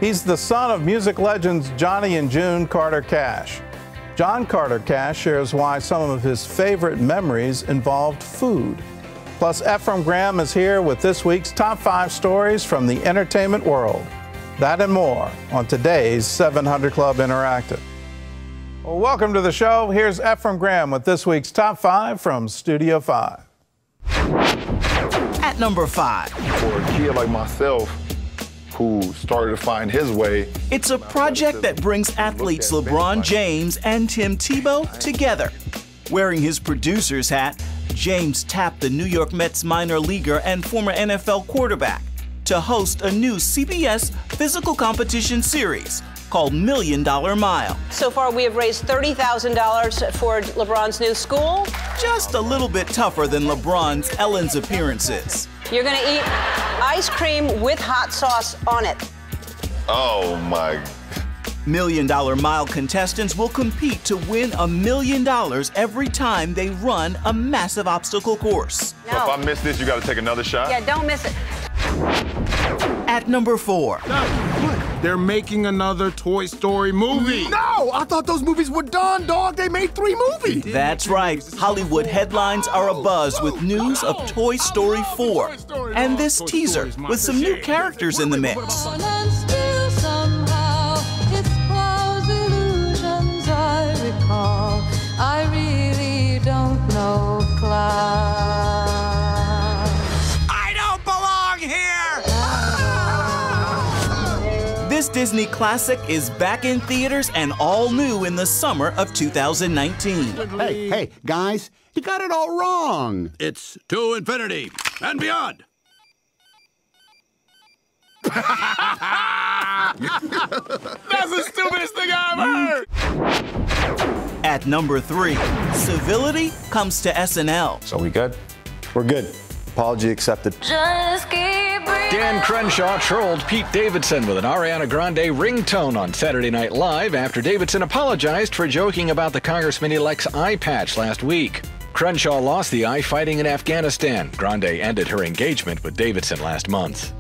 He's the son of music legends Johnny and June Carter Cash. John Carter Cash shares why some of his favorite memories involved food. Plus, Ephraim Graham is here with this week's top 5 stories from the entertainment world. That and more on today's 700 Club Interactive. Well, welcome to the show. Here's Ephraim Graham with this week's top 5 from Studio 5. At number 5. For a kid like myself, who started to find his way. It's a project that brings athletes LeBron James and Tim Tebow together. Wearing his producer's hat, James tapped the New York Mets minor leaguer and former NFL quarterback to host a new CBS physical competition series called $1 Million Mile. So far, we have raised $30,000 for LeBron's new school. Just a little bit tougher than LeBron's Ellen's appearances. You're gonna eat ice cream with hot sauce on it. Oh my. $1 Million Mile contestants will compete to win $1 million every time they run a massive obstacle course. No. So if I miss this, you gotta take another shot? Yeah, don't miss it. At number 4. What? They're making another Toy Story movie. No, I thought those movies were done, dog. They made 3 movies. That's right. Hollywood headlines are abuzz with news of Toy Story 4. And this teaser with some new characters in the mix. I really don't know, Cloud. I don't belong here! This Disney classic is back in theaters and all new in the summer of 2019. Hey, guys, you got it all wrong. It's to infinity and beyond. That's the stupidest thing I've heard. At number 3, civility comes to SNL. So we good? We're good. Apology accepted. Just keep breathing. Dan Crenshaw trolled Pete Davidson with an Ariana Grande ringtone on Saturday Night Live after Davidson apologized for joking about the Congressman-elect's eye patch last week. Crenshaw lost the eye fighting in Afghanistan. Grande ended her engagement with Davidson last month.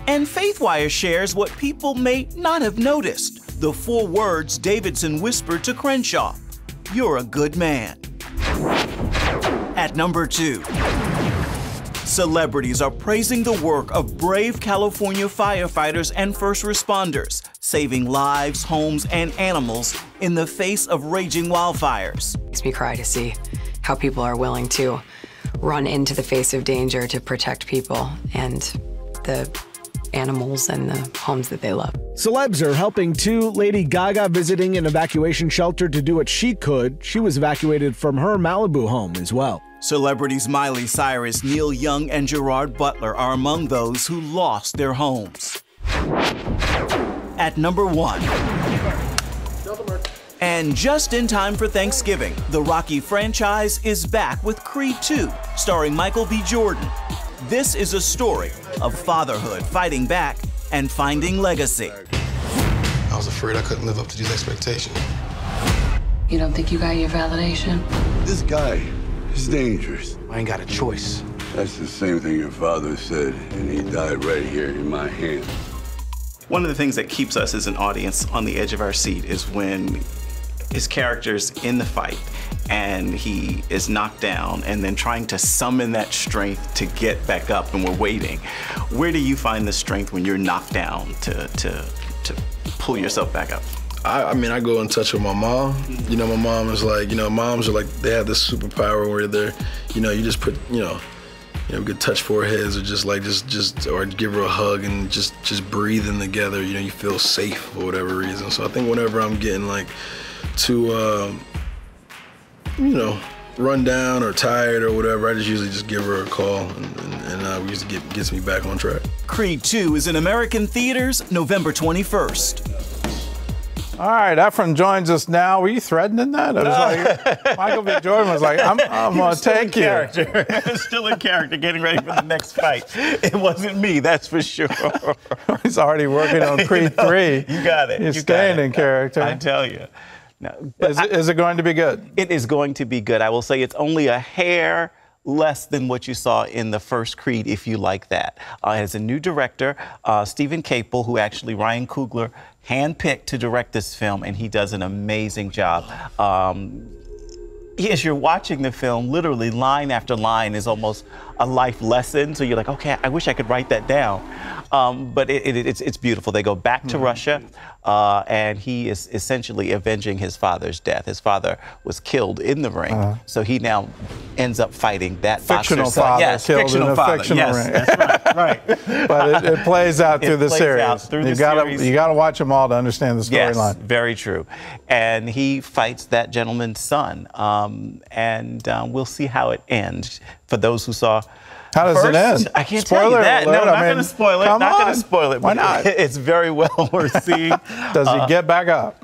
And Faithwire shares what people may not have noticed. The 4 words Davidson whispered to Crenshaw. You're a good man. At number 2. Celebrities are praising the work of brave California firefighters and first responders, saving lives, homes, and animals in the face of raging wildfires. It makes me cry to see how people are willing to run into the face of danger to protect people and the animals and the homes that they love. Celebs are helping too. Lady Gaga visiting an evacuation shelter to do what she could. She was evacuated from her Malibu home as well. Celebrities Miley Cyrus, Neil Young, and Gerard Butler are among those who lost their homes. At number 1. And just in time for Thanksgiving, the Rocky franchise is back with Creed 2, starring Michael B. Jordan. This is a story of fatherhood fighting back and finding legacy. I was afraid I couldn't live up to these expectations. You don't think you got your validation? This guy is dangerous. I ain't got a choice. That's the same thing your father said, and he died right here in my hand. One of the things that keeps us as an audience on the edge of our seat is when his character's in the fight and he is knocked down and then trying to summon that strength to get back up, and we're waiting. Where do you find the strength when you're knocked down to pull yourself back up? I mean, I go in touch with my mom. You know, my mom is like, you know, moms are like, they have this superpower where they're, you know, you just put, you know, we could touch foreheads or just like, or give her a hug and just breathing together, you know, you feel safe for whatever reason. So I think whenever I'm getting like too, you know, run down or tired or whatever, I just usually just give her a call and usually gets me back on track. Creed 2 is in American theaters November 21st. All right, Ephraim joins us now. Were you threatening that? It was like, Michael B. Jordan was like, I'm going to take you. Still in character, getting ready for the next fight. It wasn't me, that's for sure. He's already working on Creed 3. You got it. He's staying in character. I tell you. No, is it going to be good? It is going to be good. I will say it's only a hair less than what you saw in the first Creed, if you like that. It has a new director, Stephen Capel, who actually Ryan Coogler handpicked to direct this film, and he does an amazing job. As you're watching the film, literally line after line is almost a life lesson. So you're like, okay, I wish I could write that down. But it's beautiful. They go back to Russia, and he is essentially avenging his father's death. His father was killed in the ring, so he now ends up fighting that fictional boxer's son. father Yes, killed fictional in a father. fictional Yes, ring. that's right. But it plays out through the plays series. out through the series. You got to watch them all to understand the Yes, storyline. very true. And he fights that gentleman's son, and we'll see how it ends. For those who saw. How does it end? I can't tell you that. Alert. No, not going to spoil it. Not going to spoil it. Why not? It's very well worth seeing. Does he get back up?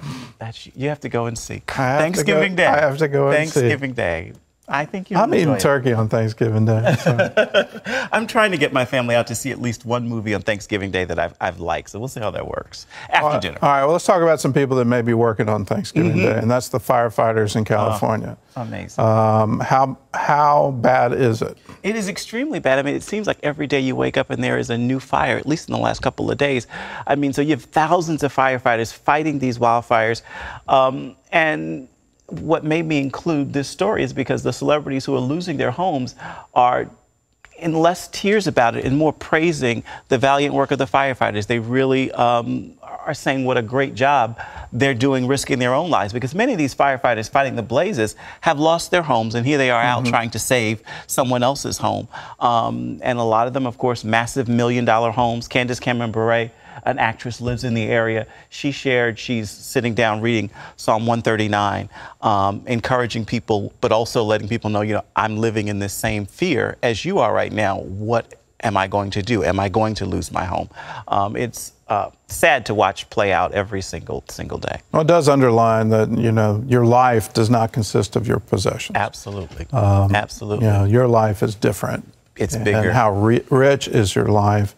You have to go and see. I Thanksgiving Day. I have to go and see. Thanksgiving Day. I think you'll I'm enjoy eating it. turkey on Thanksgiving Day. So. I'm trying to get my family out to see at least one movie on Thanksgiving Day that I've liked. So we'll see how that works after dinner. All right. Well, let's talk about some people that may be working on Thanksgiving Day, and that's the firefighters in California. Amazing. How bad is it? It is extremely bad. I mean, it seems like every day you wake up and there is a new fire, at least in the last couple of days. I mean, so you have thousands of firefighters fighting these wildfires, and what made me include this story is because the celebrities who are losing their homes are in less tears about it and more praising the valiant work of the firefighters. They really are saying what a great job they're doing, risking their own lives, because many of these firefighters fighting the blazes have lost their homes, and here they are out trying to save someone else's home. And a lot of them, of course, massive $1 million homes. Candace Bure, an actress, lives in the area. She shared she's sitting down reading Psalm 139, encouraging people, but also letting people know, you know, I'm living in this same fear as you are right now. What am I going to do? Am I going to lose my home? It's sad to watch play out every single day. Well, it does underline that, you know, your life does not consist of your possessions. Absolutely. Absolutely. You know, your life is different. It's bigger. And how rich is your life?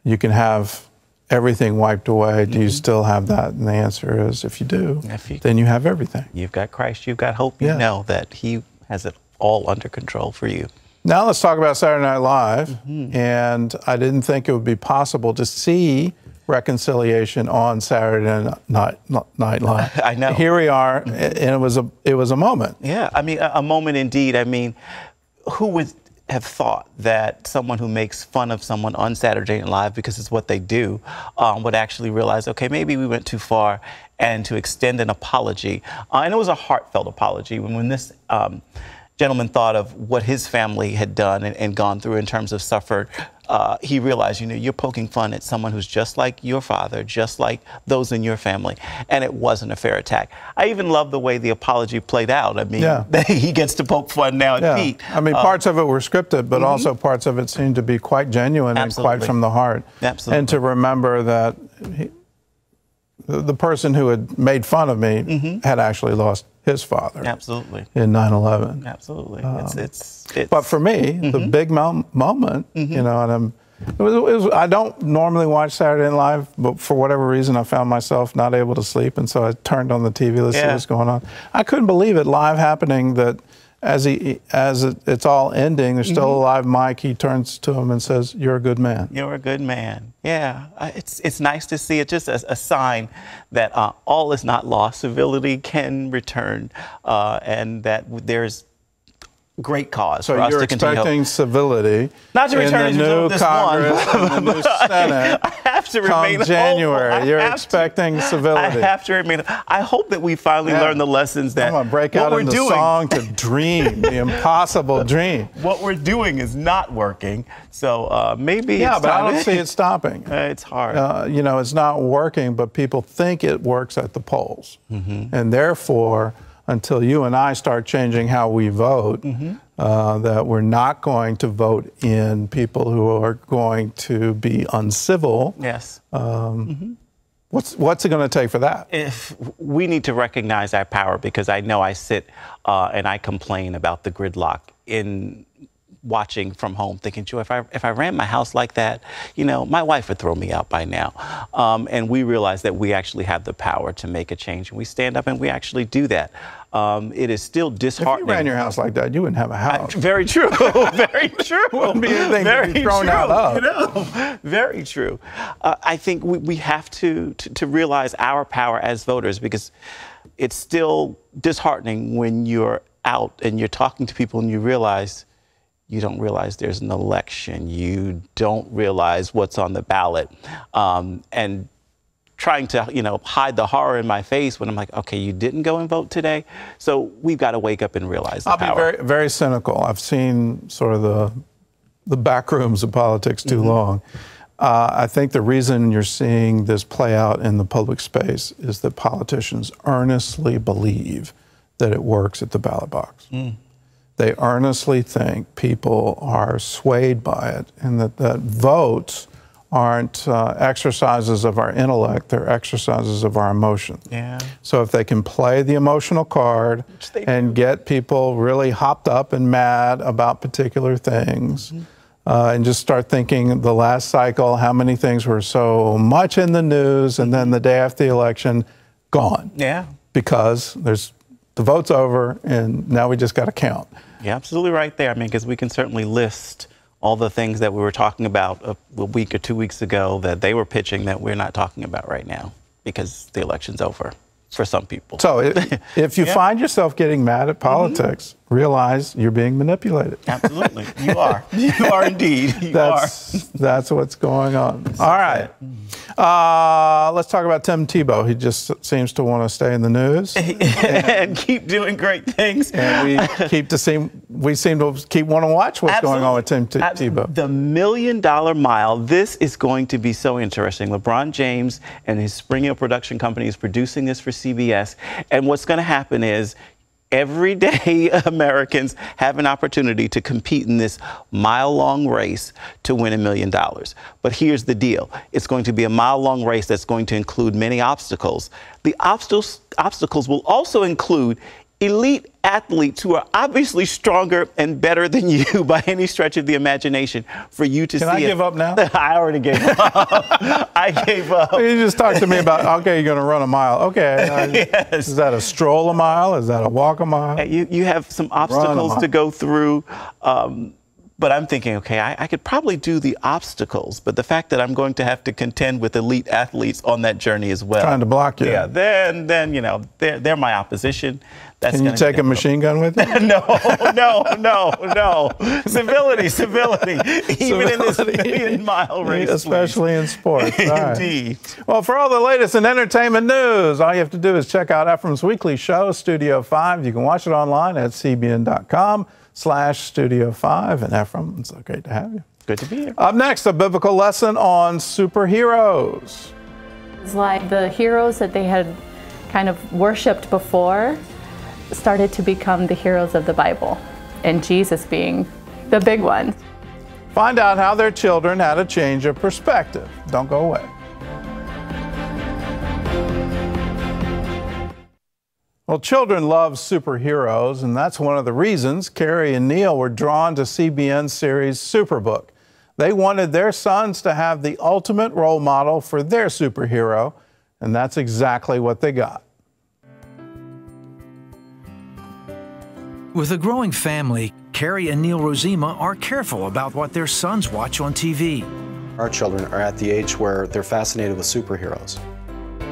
You can have everything wiped away. Do you still have that? And the answer is, if you do, then you have everything. You've got Christ, you've got hope. You know that he has it all under control for you. Now let's talk about Saturday Night Live. And I didn't think it would be possible to see reconciliation on Saturday Night Live. I know. Here we are, and it was a moment. Yeah, I mean, a moment indeed. I mean, who would have thought that someone who makes fun of someone on Saturday Night Live, because it's what they do, would actually realize, okay, maybe we went too far, and to extend an apology. And it was a heartfelt apology. When this gentleman thought of what his family had done and gone through in terms of suffered, he realized, you know, you're poking fun at someone who's just like your father, just like those in your family, and it wasn't a fair attack. I even love the way the apology played out. I mean, he gets to poke fun now at Pete. I mean, parts of it were scripted, but also parts of it seemed to be quite genuine and quite from the heart. Absolutely. And to remember that the person who had made fun of me had actually lost his father. Absolutely. In 9/11. Absolutely. It's but for me, the big moment, you know, and I don't normally watch Saturday Night Live, but for whatever reason, I found myself not able to sleep, and so I turned on the TV to see what's going on. I couldn't believe it live happening, that as it's all ending, there's still a live mic. He turns to him and says, "You're a good man." You're a good man. Yeah, it's nice to see it, just as a sign that all is not lost. Civility can return, and that there's great cause for us to continue. So you're expecting civility, not to return in the new Congress and the new Senate. I have to remain come January. You're expecting civility. I have to remain. I hope that we finally learn the lessons that I'm gonna break out into song to dream, the impossible dream. What we're doing is not working, so maybe. Yeah, it's but time. I don't see it stopping. It's hard. You know, it's not working, but people think it works at the polls, and therefore, until you and I start changing how we vote, that we're not going to vote in people who are going to be uncivil. Yes. What's it going to take for that? If we need to recognize our power, because I know I sit and I complain about the gridlock in watching from home thinking, Joe, if I ran my house like that, you know, my wife would throw me out by now. And we realize that we actually have the power to make a change. And we stand up and we actually do that. It is still disheartening. If you ran your house like that, you wouldn't have a house. Very true. Very true. Wouldn't be anything to be thrown out of. You know, very true. I think we have to realize our power as voters, because it's still disheartening when you're out and you're talking to people and you don't realize there's an election. You don't realize what's on the ballot. And trying to, you know, hide the horror in my face when I'm like, okay, you didn't go and vote today. So we've got to wake up and realize the power. I'll be very, very cynical. I've seen sort of the back rooms of politics too long. I think the reason you're seeing this play out in the public space is that politicians earnestly believe that it works at the ballot box. They earnestly think people are swayed by it, and that votes aren't exercises of our intellect, they're exercises of our emotion. Yeah. So if they can play the emotional card and get people really hopped up and mad about particular things, and just start thinking the last cycle, how many things were so much in the news, and then the day after the election, gone. Yeah. Because the vote's over, and now we just got to count. You're absolutely right there. I mean, because we can certainly list all the things that we were talking about a week or 2 weeks ago that they were pitching that we're not talking about right now because the election's over for some people. So if you find yourself getting mad at politics, realize you're being manipulated. Absolutely. You are. You are indeed. That's what's going on. All right. Let's talk about Tim Tebow. He just seems to want to stay in the news. And keep doing great things. And we seem to keep wanting to watch what's going on with Tim Tebow. The $1 Million Mile. This is going to be so interesting. LeBron James and his Spring Hill production company is producing this for CBS. And what's going to happen is everyday Americans have an opportunity to compete in this mile-long race to win $1 million. But here's the deal. It's going to be a mile-long race that's going to include many obstacles. The obstacles will also include elite athletes who are obviously stronger and better than you by any stretch of the imagination for you to see. Can I give up now? I already gave up. I gave up. You just talked to me about, okay, you're going to run a mile. Okay. Yes. Is that a stroll a mile? Is that a walk a mile? You have some obstacles to go through. But I'm thinking, okay, I could probably do the obstacles, but the fact that I'm going to have to contend with elite athletes on that journey as well. Trying to block you. Yeah, then you know, they're my opposition. That's Can you take a machine gun with you? No. Civility. Even in this $1 million mile race. Especially in sports. Indeed. Right. Well, for all the latest in entertainment news, all you have to do is check out Ephraim's weekly show, Studio 5. You can watch it online at cbn.com/Studio 5. And Ephraim, it's so great to have you. Good to be here. Up next, a biblical lesson on superheroes. It's like the heroes that they had kind of worshipped before started to become the heroes of the Bible, and Jesus being the big one. Find out how their children had a change of perspective. Don't go away. Well, children love superheroes, and that's one of the reasons Carrie and Neil were drawn to CBN's series Superbook. They wanted their sons to have the ultimate role model for their superhero, and that's exactly what they got. With a growing family, Carrie and Neil Rosema are careful about what their sons watch on TV. Our children are at the age where they're fascinated with superheroes.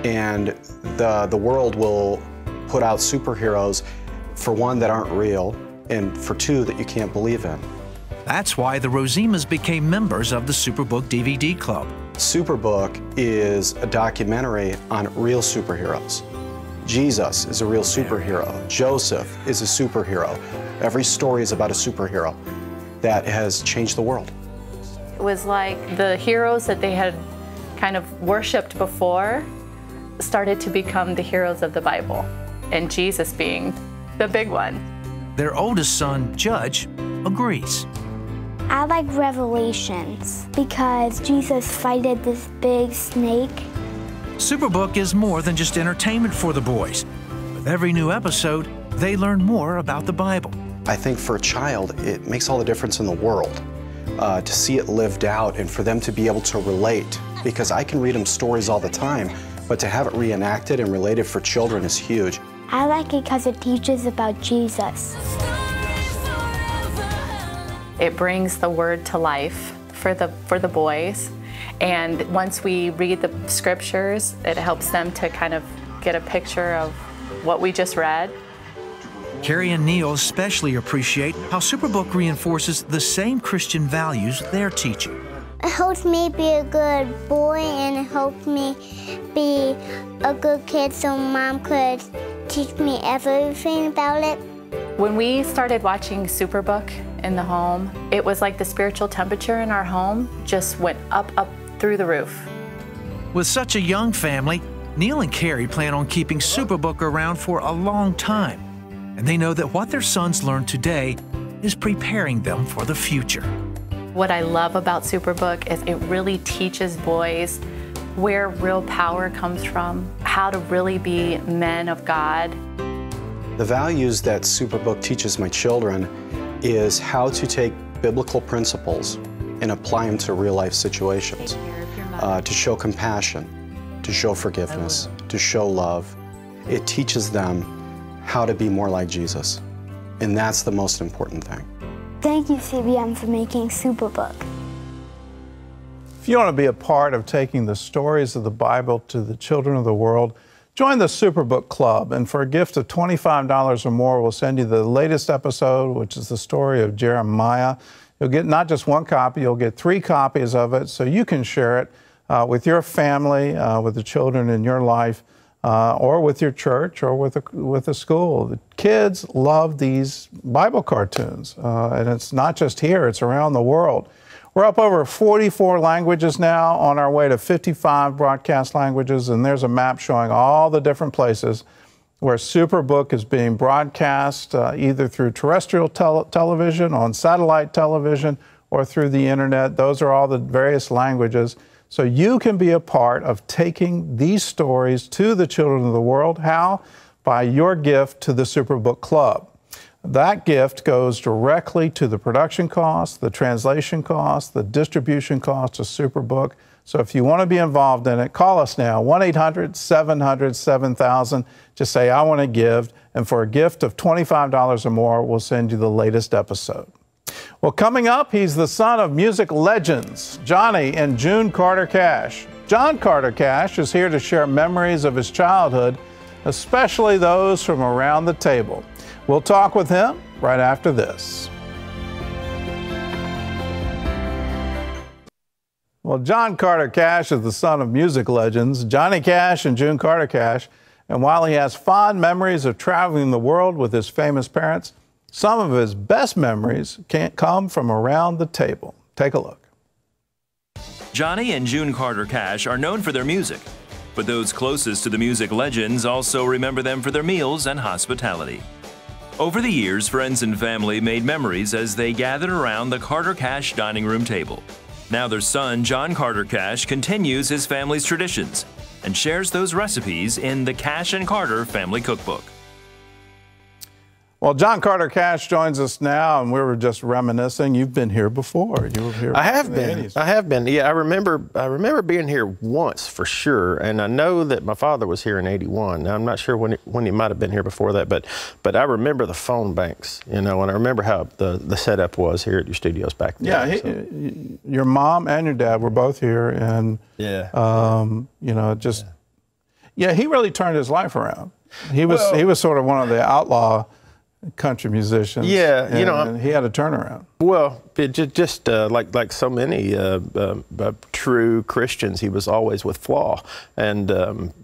And the world will put out superheroes, for one, that aren't real, and for two, that you can't believe in. That's why the Rosemas became members of the Superbook DVD Club. Superbook is a documentary on real superheroes. Jesus is a real superhero. Joseph is a superhero. Every story is about a superhero that has changed the world. It was like the heroes that they had kind of worshipped before started to become the heroes of the Bible, and Jesus being the big one. Their oldest son, Judge, agrees. I like Revelations because Jesus fighted this big snake. Superbook is more than just entertainment for the boys. With every new episode, they learn more about the Bible. I think for a child, it makes all the difference in the world to see it lived out and for them to be able to relate. Because I can read them stories all the time, but to have it reenacted and related for children is huge. I like it because it teaches about Jesus. It brings the word to life for the boys. And once we read the scriptures, it helps them to kind of get a picture of what we just read. Carrie and Neil especially appreciate how Superbook reinforces the same Christian values they're teaching. It helps me be a good boy, and it helps me be a good kid so Mom could teach me everything about it. When we started watching Superbook in the home, it was like the spiritual temperature in our home just went up through the roof. With such a young family, Neil and Carrie plan on keeping Superbook around for a long time. And they know that what their sons learn today is preparing them for the future. What I love about Superbook is it really teaches boys where real power comes from, how to really be men of God. The values that Superbook teaches my children is how to take biblical principles and apply them to real-life situations, to show compassion, to show forgiveness, to show love. It teaches them how to be more like Jesus, and that's the most important thing. Thank you, CBM, for making Superbook. If you want to be a part of taking the stories of the Bible to the children of the world, join the Superbook Club, and for a gift of $25 or more, we'll send you the latest episode, which is the story of Jeremiah. You'll get not just one copy, you'll get 3 copies of it, so you can share it with your family, with the children in your life, or with your church, or with a school. The kids love these Bible cartoons, and it's not just here, it's around the world. We're up over 44 languages now, on our way to 55 broadcast languages, and there's a map showing all the different places where Superbook is being broadcast, either through terrestrial television, on satellite television, or through the internet. Those are all the various languages. So you can be a part of taking these stories to the children of the world. How? By your gift to the Superbook Club. That gift goes directly to the production costs, the translation costs, the distribution costs of Superbook. So if you want to be involved in it, call us now, 1-800-700-7000. Just say, I want to give, and for a gift of $25 or more, we'll send you the latest episode. Well, coming up, he's the son of music legends, Johnny and June Carter Cash. John Carter Cash is here to share memories of his childhood, especially those from around the table. We'll talk with him right after this. Well, John Carter Cash is the son of music legends, Johnny Cash and June Carter Cash. And while he has fond memories of traveling the world with his famous parents, some of his best memories can't come from around the table. Take a look. Johnny and June Carter Cash are known for their music, but those closest to the music legends also remember them for their meals and hospitality. Over the years, friends and family made memories as they gathered around the Carter Cash dining room table. Now their son, John Carter Cash, continues his family's traditions and shares those recipes in the Cash and Carter Family Cookbook. Well, John Carter Cash joins us now, and we were just reminiscing. You've been here before. You were here. I have been. I have been. Yeah, I remember being here once for sure, and I know that my father was here in '81. Now, I'm not sure when he might have been here before that, but I remember the phone banks, you know, and I remember how the setup was here at your studios back then. Yeah, your mom and your dad were both here, and yeah, you know, just yeah, he really turned his life around. He was sort of one of the outlaw country musicians. Yeah, you know, and he had a turnaround. Well, it just like so many true Christians, he was always with flaw, and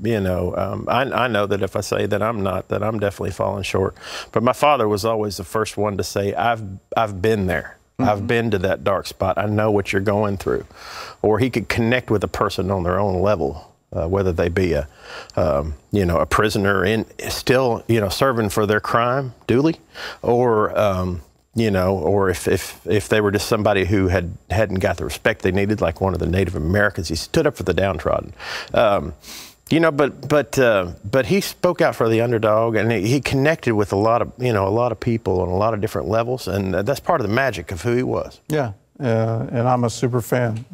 you know, I know that if I say that I'm not, that I'm definitely falling short. But my father was always the first one to say, "I've been there. Mm-hmm. I've been to that dark spot. I know what you're going through," or he could connect with a person on their own level. Whether they be a prisoner in still, you know, serving for their crime duly, or you know, or if they were just somebody who hadn't got the respect they needed, like one of the Native Americans, he stood up for the downtrodden. You know, but he spoke out for the underdog, and he connected with a lot of people on a lot of different levels, and that's part of the magic of who he was. Yeah, and I'm a super fan.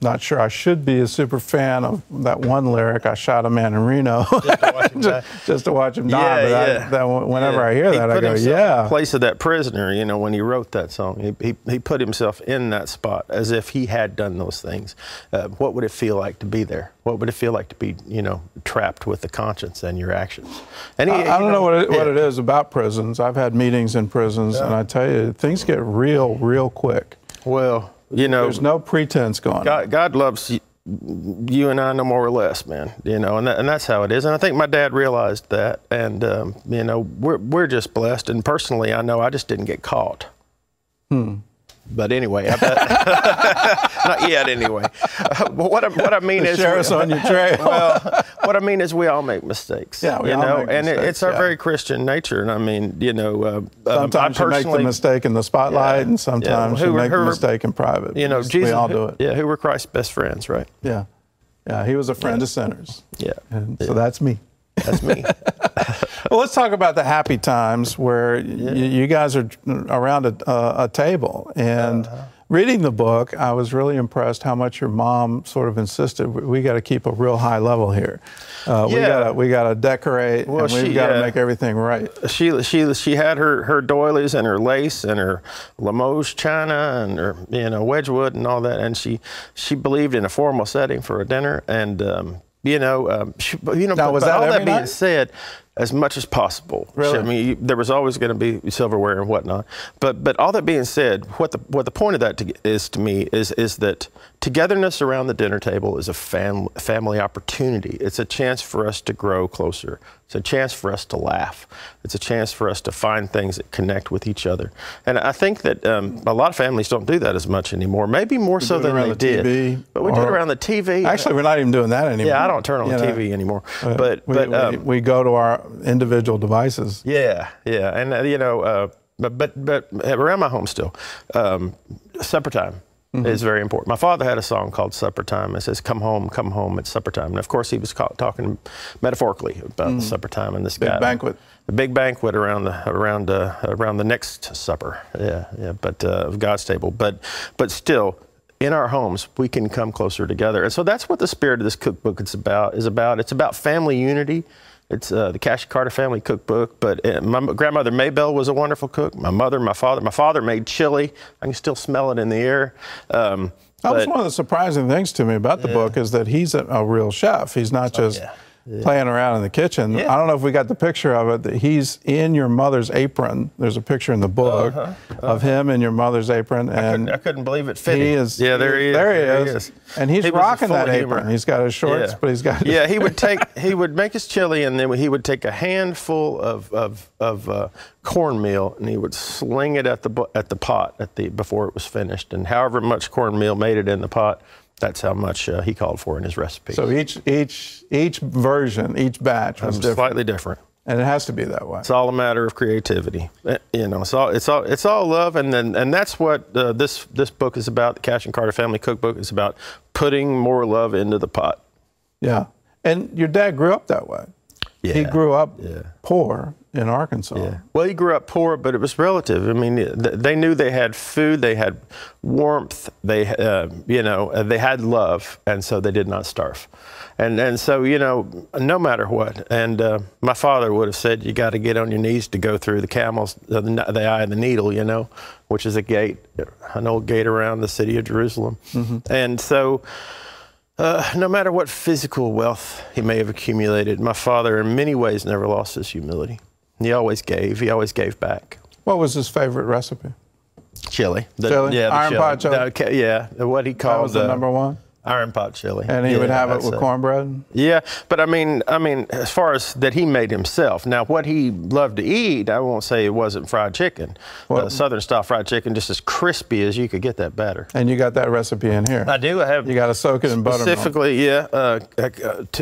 Not sure I should be a super fan of that one lyric, "I shot a man in Reno," just to watch him die. But whenever I hear that, I go, "Yeah." In the place of that prisoner, you know, when he wrote that song, he put himself in that spot as if he had done those things. What would it feel like to be there? What would it feel like to be, you know, trapped with the conscience and your actions? And I don't know what it is about prisons. I've had meetings in prisons, and I tell you, things get real quick. Well, you know, there's no pretense going on. God loves you and I no more or less, man. You know, and that's how it is. And I think my dad realized that. And you know, we're just blessed. And personally, I know I just didn't get caught. But anyway, I bet not yet. Anyway, but what I mean is, share us on your trail. Well, what I mean is, we all make mistakes. Yeah, we you all know, make and mistakes, it's our very Christian nature. And I mean, you know, sometimes you make the mistake in the spotlight, and sometimes you make the mistake in private. You know, Jesus, we all do it. Yeah, who were Christ's best friends, right? Yeah, yeah, he was a friend of sinners. Yeah, and so that's me. That's me. Well, let's talk about the happy times where you guys are around a table. And reading the book, I was really impressed how much your mom sort of insisted we got to keep a real high level here. We got to decorate, and we've got to make everything right. She had her doilies and her lace and her Limoges china and her Wedgwood and all that, and she believed in a formal setting for a dinner. And now, was that all that being night? said, as much as possible. Really? I mean, there was always going to be silverware and whatnot. But all that being said, what the point of that is to me is that togetherness around the dinner table is a family opportunity. It's a chance for us to grow closer. It's a chance for us to laugh. It's a chance for us to find things that connect with each other. And I think that a lot of families don't do that as much anymore. Maybe more so than they did. TV, but we do it around the TV. Actually, we're not even doing that anymore. Yeah, I don't turn on the TV anymore. But we go to our individual devices. Yeah, and but around my home still, supper time is very important. My father had a song called Supper Time. It says, come home, it's supper time. And of course, he was talking metaphorically about the supper time and this big banquet. The big banquet around the next supper. But of God's table. But still, in our homes, we can come closer together. And so that's what the spirit of this cookbook is about. It's about family unity. It's the Cash Carter family cookbook. But my grandmother Maybelle was a wonderful cook. My mother, my father made chili. I can still smell it in the air. That was one of the surprising things to me about the book, is that he's a real chef. He's not just playing around in the kitchen. I don't know if we got the picture of it, that he's in your mother's apron. There's a picture in the book of him in your mother's apron. And I couldn't believe it fitting. He is. Yeah, there he is. And he's rocking that apron. He's got his shorts, but he's got. Yeah, he would make his chili, and then he would take a handful of cornmeal, and he would sling it at the pot before it was finished. And however much cornmeal made it in the pot, that's how much he called for in his recipe. So each version, each batch was different. Slightly different. And it has to be that way. It's all a matter of creativity. It's all love, and that's what this book is about. The Cash and Carter Family Cookbook is about putting more love into the pot. Yeah, and your dad grew up that way. Yeah. He grew up poor in Arkansas. Yeah. Well, he grew up poor, but it was relative. I mean, they knew they had food, they had warmth, they had love, and so they did not starve. And so, no matter what. And my father would have said, you got to get on your knees to go through the camels, the eye of the needle, which is a gate, an old gate around the city of Jerusalem. And so, no matter what physical wealth he may have accumulated, my father in many ways never lost his humility. He always gave. He always gave back. What was his favorite recipe? Chili. Chili? Yeah, Iron pot chili? What he called... That was the number one? Iron pot chili. And he would have it with cornbread? Yeah, but I mean, as far as that he made himself. Now, what he loved to eat, I won't say it wasn't fried chicken. Southern style fried chicken, just as crispy as you could get that batter. And you got that recipe in here? I do. I have. You got to soak it in buttermilk. Specifically,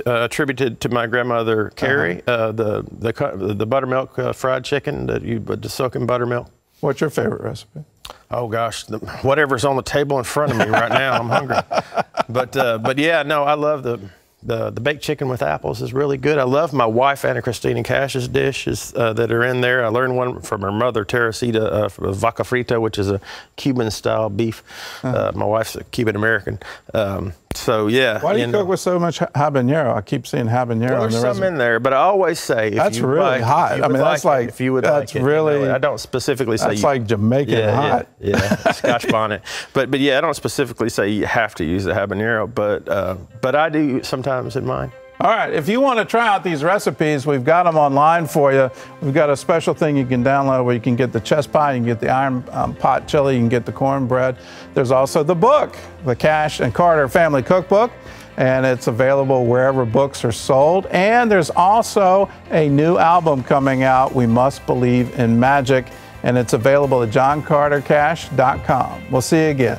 attributed to my grandmother Carrie, the buttermilk fried chicken that you would soak in buttermilk. What's your favorite recipe? Oh gosh, whatever's on the table in front of me right now, I'm hungry. But yeah, no, I love the baked chicken with apples is really good. I love my wife Anna Cristina Cash's dishes that are in there. I learned one from her mother, Teresita, vaca frita, which is a Cuban-style beef. My wife's a Cuban American. So yeah. Why do you cook with so much habanero? I keep seeing habanero. Well, there's some in there, but I always say if that's you really like, hot. I mean, that's like if you would that's like it, really. You know, I don't specifically say that's like Jamaican hot. Yeah, Scotch bonnet. But yeah, I don't specifically say you have to use the habanero, but I do sometimes in mine. All right, if you want to try out these recipes, we've got them online for you. We've got a special thing you can download where you can get the chest pie, you can get the iron pot chili, you can get the cornbread. There's also the book, the Cash and Carter Family Cookbook, and it's available wherever books are sold. And there's also a new album coming out, We Must Believe in Magic, and it's available at johncartercash.com. We'll see you again.